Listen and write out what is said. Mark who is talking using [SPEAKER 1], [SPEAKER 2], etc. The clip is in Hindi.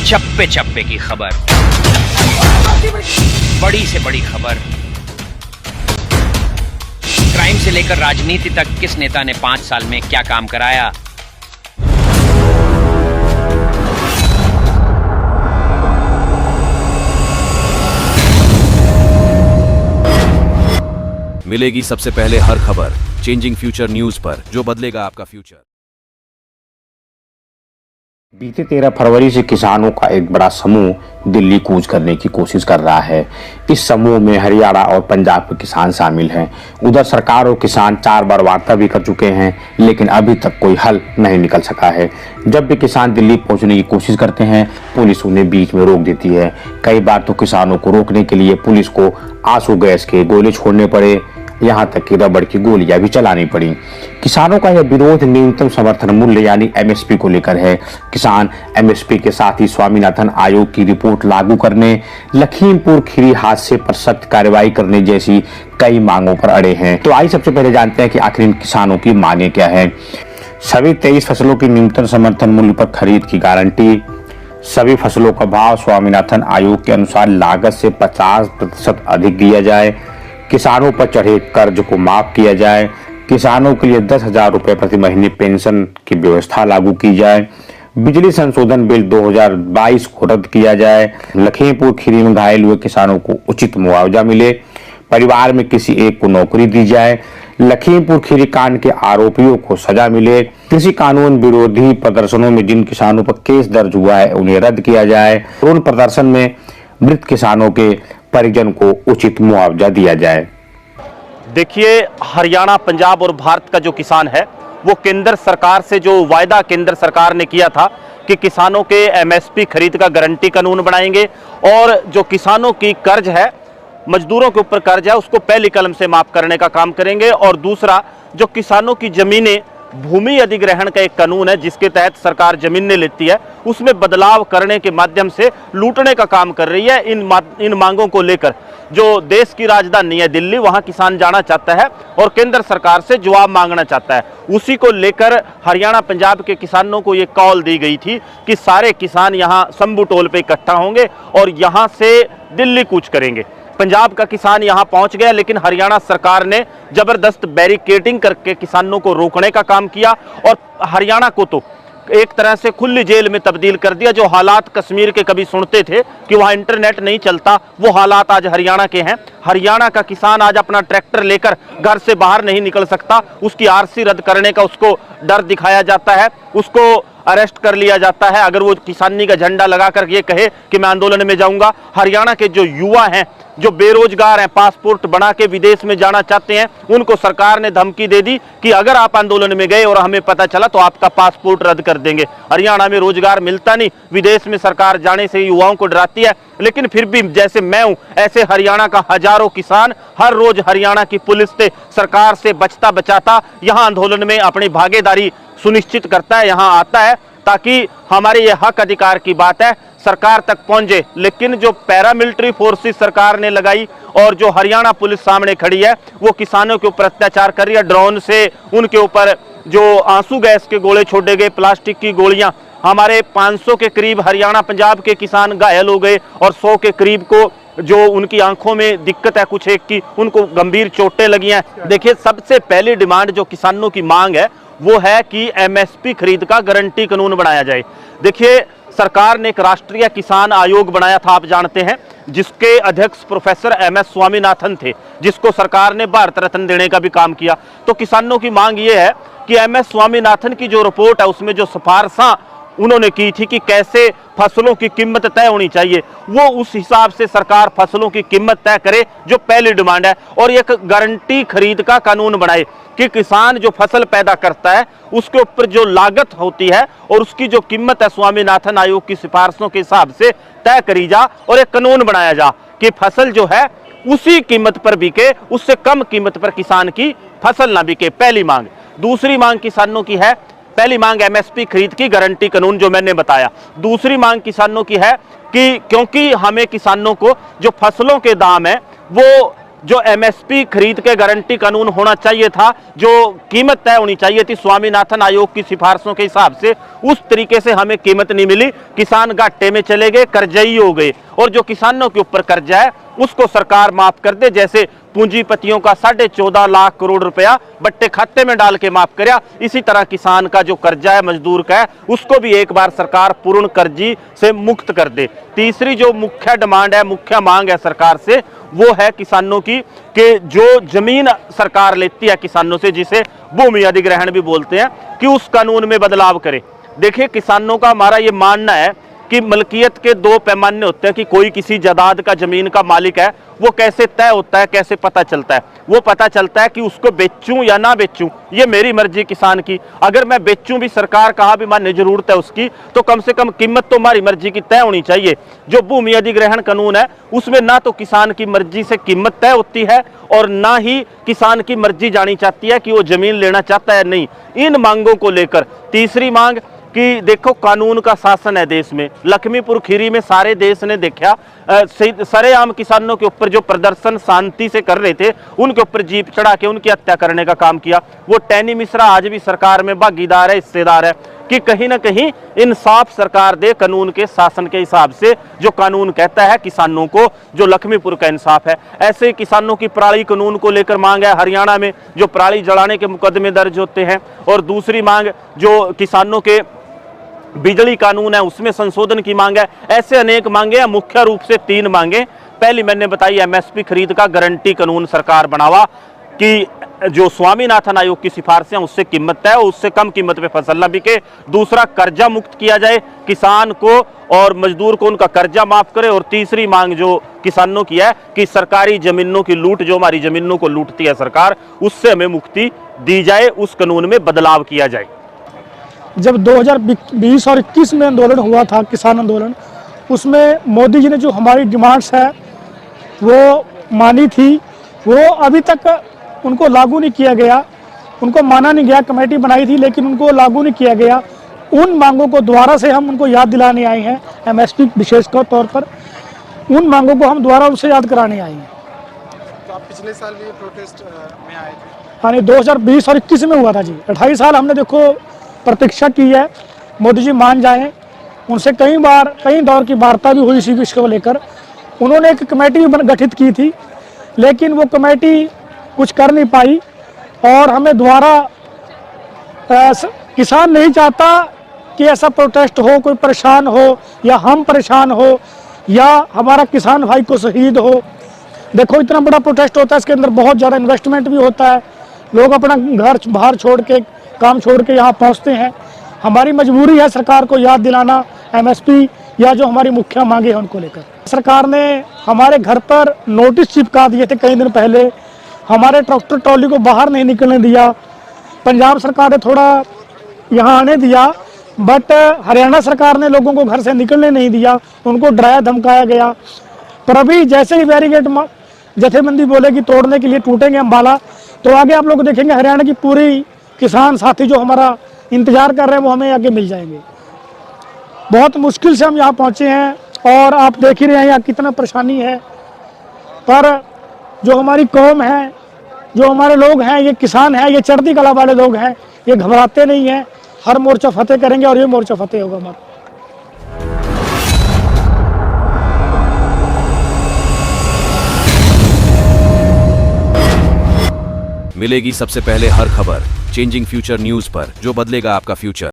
[SPEAKER 1] चप्पे चप्पे की खबर, बड़ी से बड़ी खबर, क्राइम से लेकर राजनीति तक किस नेता ने 5 साल में क्या काम कराया।
[SPEAKER 2] मिलेगी सबसे पहले हर खबर चेंजिंग फ्यूचर न्यूज पर, जो बदलेगा आपका फ्यूचर।
[SPEAKER 3] बीते 13 फरवरी से किसानों का एक बड़ा समूह दिल्ली कूच करने की कोशिश कर रहा है। इस समूह में हरियाणा और पंजाब के किसान शामिल हैं। उधर सरकार और किसान 4 बार वार्ता भी कर चुके हैं, लेकिन अभी तक कोई हल नहीं निकल सका है। जब भी किसान दिल्ली पहुंचने की कोशिश करते हैं, पुलिस उन्हें बीच में रोक देती है। कई बार तो किसानों को रोकने के लिए पुलिस को आंसू गैस के गोले छोड़ने पड़े, यहाँ तक कि रबड़ की गोलियां भी चलानी पड़ी। किसानों का यह विरोध न्यूनतम समर्थन मूल्य यानी एमएसपी को लेकर है। किसान एमएसपी के साथ ही स्वामीनाथन आयोग की रिपोर्ट लागू करने, लखीमपुर खीरी हादसे पर सख्त कार्रवाई करने जैसी कई मांगों पर अड़े हैं। तो आइए सबसे पहले जानते हैं कि आखिर इन किसानों की मांगे क्या है। सभी 23 फसलों की न्यूनतम समर्थन मूल्य पर खरीद की गारंटी, सभी फसलों का भाव स्वामीनाथन आयोग के अनुसार लागत से 50% अधिक दिया जाए, किसानों पर चढ़े कर्ज को माफ किया जाए, किसानों के लिए 10,000 रुपए प्रति महीने पेंशन की व्यवस्था लागू की जाए, बिजली संशोधन बिल 2022 को रद्द किया जाए, लखीमपुर खीरी में घायल हुए किसानों को उचित मुआवजा मिले, परिवार में किसी एक को नौकरी दी जाए, लखीमपुर खीरी कांड के आरोपियों को सजा मिले, कृषि कानून विरोधी प्रदर्शनों में जिन किसानों पर केस दर्ज हुआ है उन्हें रद्द किया जाए, उन प्रदर्शन में मृत किसानों के परिजन को उचित मुआवजा दिया जाए।
[SPEAKER 4] देखिए, हरियाणा, पंजाब और भारत का जो किसान है वो केंद्र सरकार से जो वायदा केंद्र सरकार ने किया था कि किसानों के एमएसपी खरीद का गारंटी कानून बनाएंगे और जो किसानों की कर्ज है, मजदूरों के ऊपर कर्ज है, उसको पहली कलम से माफ करने का काम करेंगे। और दूसरा, जो किसानों की जमीनें, भूमि अधिग्रहण का एक कानून है जिसके तहत सरकार जमीनें लेती है, उसमें बदलाव करने के माध्यम से लूटने का काम कर रही है। इन मांगों को लेकर जो देश की राजधानी है दिल्ली, वहां किसान जाना चाहता है और केंद्र सरकार से जवाब मांगना चाहता है। उसी को लेकर हरियाणा, पंजाब के किसानों को ये कॉल दी गई थी कि सारे किसान यहां शंभू टोल पे इकट्ठा होंगे और यहां से दिल्ली कूच करेंगे। पंजाब का किसान यहां पहुंच गया, लेकिन हरियाणा सरकार ने जबरदस्त बैरिकेडिंग करके किसानों को रोकने का काम किया और हरियाणा को तो एक तरह से खुली जेल में तब्दील कर दिया। जो हालात कश्मीर के कभी सुनते थे कि वहां इंटरनेट नहीं चलता, वो हालात आज हरियाणा के हैं। हरियाणा का किसान आज अपना ट्रैक्टर लेकर घर से बाहर नहीं निकल सकता, उसकी आरसी रद्द करने का उसको डर दिखाया जाता है, उसको अरेस्ट कर लिया जाता है अगर वो किसानी का झंडा लगाकर ये कहे कि मैं आंदोलन में जाऊंगा। हरियाणा के जो युवा हैं, जो बेरोजगार हैं, पासपोर्ट बना के विदेश में जाना चाहते हैं, उनको सरकार ने धमकी दे दी कि अगर आप आंदोलन में गए और हमें पता चला तो आपका पासपोर्ट रद्द कर देंगे। हरियाणा में रोजगार मिलता नहीं, विदेश में सरकार जाने से युवाओं को डराती है, लेकिन फिर भी जैसे मैं हूं ऐसे हरियाणा का हजारों किसान हर रोज हरियाणा की पुलिस से, सरकार से बचता बचाता यहां आंदोलन में अपनी भागीदारी सुनिश्चित करता है, यहां आता है ताकि हमारे ये हक अधिकार की बात है सरकार तक पहुंचे। लेकिन जो पैरामिलिट्री फोर्सेस सरकार ने लगाई और जो हरियाणा पुलिस सामने खड़ी है, वो किसानों के ऊपर अत्याचार कर रही है। ड्रोन से उनके ऊपर जो आंसू गैस के गोले छोड़े गए, प्लास्टिक की गोलियां, हमारे 500 के करीब हरियाणा, पंजाब के किसान घायल हो गए और 100 के करीब को जो उनकी आंखों में दिक्कत है कुछ एक की, उनको गंभीर चोटें लगी हैं। देखिए, सबसे पहली डिमांड जो किसानों की मांग है वो है कि एमएसपी खरीद का गारंटी कानून बनाया जाए। देखिए, सरकार ने एक राष्ट्रीय किसान आयोग बनाया था, आप जानते हैं, जिसके अध्यक्ष प्रोफेसर एमएस स्वामीनाथन थे, जिसको सरकार ने भारत रत्न देने का भी काम किया। तो किसानों की मांग ये है कि एमएस स्वामीनाथन की जो रिपोर्ट है उसमें जो सिफारिशें उन्होंने की थी कि कैसे फसलों की कीमत तय होनी चाहिए, वो उस हिसाब से सरकार फसलों की कीमत तय करे, जो पहली डिमांड है। और एक गारंटी खरीद का कानून बनाए कि किसान जो फसल पैदा करता है उसके ऊपर जो लागत होती है और उसकी जो कीमत है स्वामीनाथन आयोग की सिफारिशों के हिसाब से तय करी जा और एक कानून बनाया जा कि फसल जो है उसी कीमत पर बिके, उससे कम कीमत पर किसान की फसल ना बिके। पहली मांग। दूसरी मांग किसानों की है, पहली मांग एमएसपी खरीद की गारंटी कानून जो मैंने बताया। दूसरी मांग किसानों की है कि क्योंकि हमें किसानों को जो फसलों के दाम है वो जो एमएसपी खरीद के गारंटी कानून होना चाहिए था, जो कीमत तय होनी चाहिए थी स्वामीनाथन आयोग की सिफारिशों के हिसाब से, उस तरीके से हमें कीमत नहीं मिली। किसान घाटे में चले गए, कर्जई हो गए, और जो किसानों के ऊपर कर्जा है उसको सरकार माफ कर दे। जैसे पूंजीपतियों का 14.5 लाख करोड़ रुपया बट्टे खाते में डाल के माफ कराया, इसी तरह किसान का जो कर्जा है, मजदूर का है, उसको भी एक बार सरकार पूर्ण कर्जी से मुक्त कर दे। तीसरी जो मुख्य डिमांड है, मुख्य मांग है सरकार से, वो है किसानों की कि जो जमीन सरकार लेती है किसानों से, जिसे भूमि अधिग्रहण भी बोलते हैं, कि उस कानून में बदलाव करे। देखिए, किसानों का हमारा ये मानना है कि मलकियत के दो पैमाने होते हैं, कि कोई किसी जायदाद का, जमीन का मालिक है, वो कैसे तय होता है, कैसे पता चलता है? वो पता चलता है कि उसको बेचूं या ना बेचूं, ये मेरी मर्जी किसान की। अगर मैं बेचूं भी, सरकार कहा भी मान्य जरूरत है उसकी, तो कम से कम कीमत तो हमारी मर्जी की तय होनी चाहिए। जो भूमि अधिग्रहण कानून है उसमें ना तो किसान की मर्जी से कीमत तय होती है, और ना ही किसान की मर्जी जानी चाहती है कि वो जमीन लेना चाहता है नहीं। इन मांगों को लेकर तीसरी मांग कि देखो, कानून का शासन है देश में। लक्ष्मीपुर खीरी में सारे देश ने देखा, सरेआम किसानों के ऊपर जो प्रदर्शन शांति से कर रहे थे, उनके ऊपर जीप चढ़ा के उनकी हत्या करने का काम किया। वो टैनी मिश्रा आज भी सरकार में भागीदार है, हिस्सेदार है, कि कहीं ना कहीं इंसाफ सरकार दे कानून के शासन के हिसाब से। जो कानून कहता है किसानों को, जो लक्ष्मीपुर का इंसाफ है। ऐसे किसानों की पराली कानून को लेकर मांग है हरियाणा में, जो पराली जलाने के मुकदमे दर्ज होते हैं। और दूसरी मांग जो किसानों के बिजली कानून है, उसमें संशोधन की मांग है। ऐसे अनेक मांगे हैं, मुख्य रूप से 3 मांगे। पहली मैंने बताई, एमएसपी खरीद का गारंटी कानून सरकार बनावा, कि जो स्वामीनाथन आयोग की सिफारिशें उससे कीमत तय, उससे कम कीमत पे फसल न बिके। दूसरा, कर्जा मुक्त किया जाए किसान को और मजदूर को, उनका कर्जा माफ करे। और तीसरी मांग जो किसानों की है कि सरकारी जमीनों की लूट, जो हमारी जमीनों को लूटती है सरकार, उससे हमें मुक्ति दी जाए, उस कानून में बदलाव किया जाए।
[SPEAKER 5] जब 2020 और 21 में आंदोलन हुआ था, किसान आंदोलन, उसमें मोदी जी ने जो हमारी डिमांड्स है वो मानी थी, वो अभी तक उनको लागू नहीं किया गया, उनको माना नहीं गया। कमेटी बनाई थी लेकिन उनको लागू नहीं किया गया। उन मांगों को दोबारा से हम उनको याद दिलाने आए हैं, एमएसपी विशेषकर तौर पर उन मांगों को हम दोबारा उनसे याद कराने आए हैं।
[SPEAKER 6] तो आप पिछले साल भी प्रोटेस्ट में आए थे?
[SPEAKER 5] हाँ, 2020 और 21 में हुआ था जी। 28 साल हमने देखो प्रतीक्षा की है, मोदी जी मान जाएं। उनसे कई बार, कई दौर की वार्ता भी हुई इसी विषय को लेकर। उन्होंने एक कमेटी गठित की थी, लेकिन वो कमेटी कुछ कर नहीं पाई। और हमें दोबारा, किसान नहीं चाहता कि ऐसा प्रोटेस्ट हो, कोई परेशान हो, या हम परेशान हो, या हमारा किसान भाई को शहीद हो। देखो, इतना बड़ा प्रोटेस्ट होता है, इसके अंदर बहुत ज़्यादा इन्वेस्टमेंट भी होता है। लोग अपना घर बाहर छोड़ के, काम छोड़ के यहाँ पहुँचते हैं। हमारी मजबूरी है सरकार को याद दिलाना एमएसपी या जो हमारी मुख्य मांगे हैं उनको लेकर। सरकार ने हमारे घर पर नोटिस चिपका दिए थे कई दिन पहले, हमारे ट्रैक्टर ट्रॉली को बाहर नहीं निकलने दिया। पंजाब सरकार ने थोड़ा यहाँ आने दिया, बट हरियाणा सरकार ने लोगों को घर से निकलने नहीं दिया, उनको डराया धमकाया गया। पर अभी जैसे ही बैरिकेड जथेबंदी बोलेगी तोड़ने के लिए, टूटेंगे अम्बाला, तो आगे आप लोग देखेंगे हरियाणा की पूरी किसान साथी जो हमारा इंतजार कर रहे हैं वो हमें आगे मिल जाएंगे। बहुत मुश्किल से हम यहाँ पहुँचे हैं और आप देख ही रहे हैं यहाँ कितना परेशानी है। पर जो हमारी कौम है, जो हमारे लोग हैं, ये किसान हैं, ये चढ़ती कला वाले लोग हैं, ये घबराते नहीं हैं। हर मोर्चा फतेह करेंगे और ये मोर्चा फतेह होगा हमारा।
[SPEAKER 2] मिलेगी सबसे पहले हर खबर चेंजिंग फ्यूचर न्यूज पर, जो बदलेगा आपका फ्यूचर।